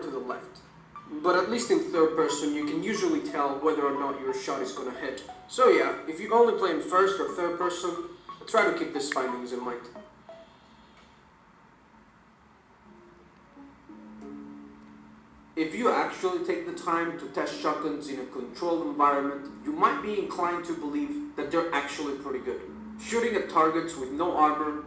to the left. But at least in third person, you can usually tell whether or not your shot is gonna hit. So yeah, if you only play in first or third person, try to keep these findings in mind. If you actually take the time to test shotguns in a controlled environment, you might be inclined to believe that they're actually pretty good. Shooting at targets with no armor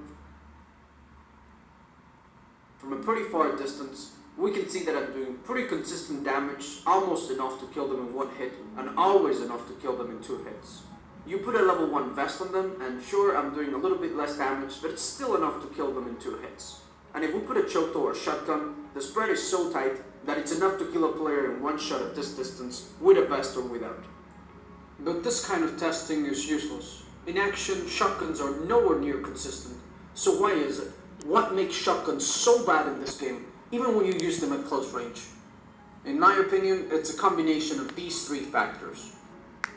from a pretty far distance, we can see that I'm doing pretty consistent damage, almost enough to kill them in one hit, and always enough to kill them in 2 hits. You put a level 1 vest on them, and sure, I'm doing a little bit less damage, but it's still enough to kill them in 2 hits. And if we put a choke or a shotgun, the spread is so tight that it's enough to kill a player in 1 shot at this distance, with a vest or without. But this kind of testing is useless. In action, shotguns are nowhere near consistent. So why is it? What makes shotguns so bad in this game, even when you use them at close range? In my opinion, it's a combination of these 3 factors.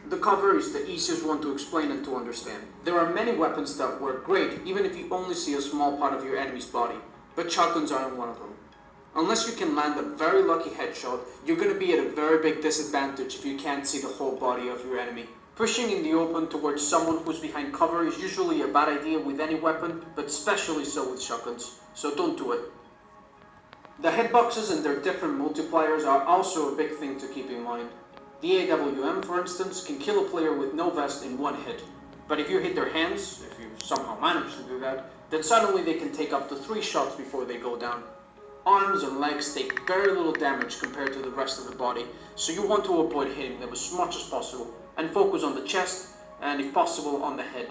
The cover is the easiest one to explain and to understand. There are many weapons that work great, even if you only see a small part of your enemy's body, but shotguns aren't one of them. Unless you can land a very lucky headshot, you're going to be at a very big disadvantage if you can't see the whole body of your enemy. Pushing in the open towards someone who's behind cover is usually a bad idea with any weapon, but especially so with shotguns, so don't do it. The hitboxes and their different multipliers are also a big thing to keep in mind. The AWM, for instance, can kill a player with no vest in 1 hit, but if you hit their hands, if you somehow manage to do that, then suddenly they can take up to 3 shots before they go down. Arms and legs take very little damage compared to the rest of the body, so you want to avoid hitting them as much as possible, and focus on the chest, and if possible on the head.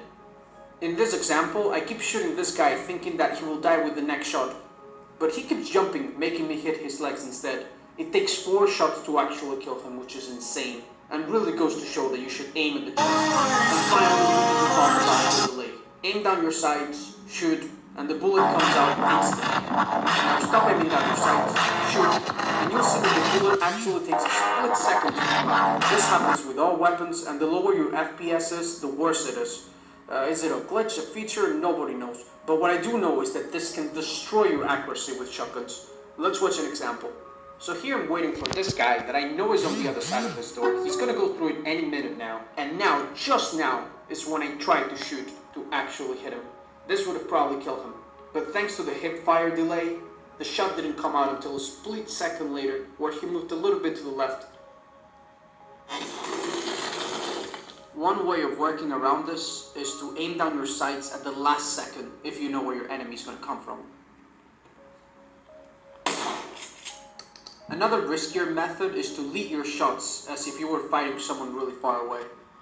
In this example, I keep shooting this guy thinking that he will die with the next shot, but he keeps jumping, making me hit his legs instead. It takes 4 shots to actually kill him, which is insane, and really goes to show that you should aim at the chest. And finally, you talk about the leg. Aim down your sights, shoot, and the bullet comes out instantly. Now stop aiming down your sights, shoot, and you'll see that the bullet actually takes a split second to come out. This happens with all weapons, and the lower your FPS is, the worse it is. Is it a glitch, a feature? Nobody knows. But what I do know is that this can destroy your accuracy with shotguns. Let's watch an example. So here I'm waiting for this guy that I know is on the other side of this door. He's gonna go through it any minute now. And now, just now, is when I tried to shoot to actually hit him. This would have probably killed him. But thanks to the hip-fire delay, the shot didn't come out until a split second later, where he moved a little bit to the left. One way of working around this is to aim down your sights at the last second if you know where your enemy is going to come from. Another riskier method is to lead your shots as if you were fighting someone really far away.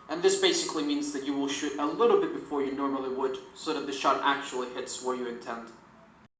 And this basically means that you will shoot a little bit before you normally would, so that the shot actually hits where you intend.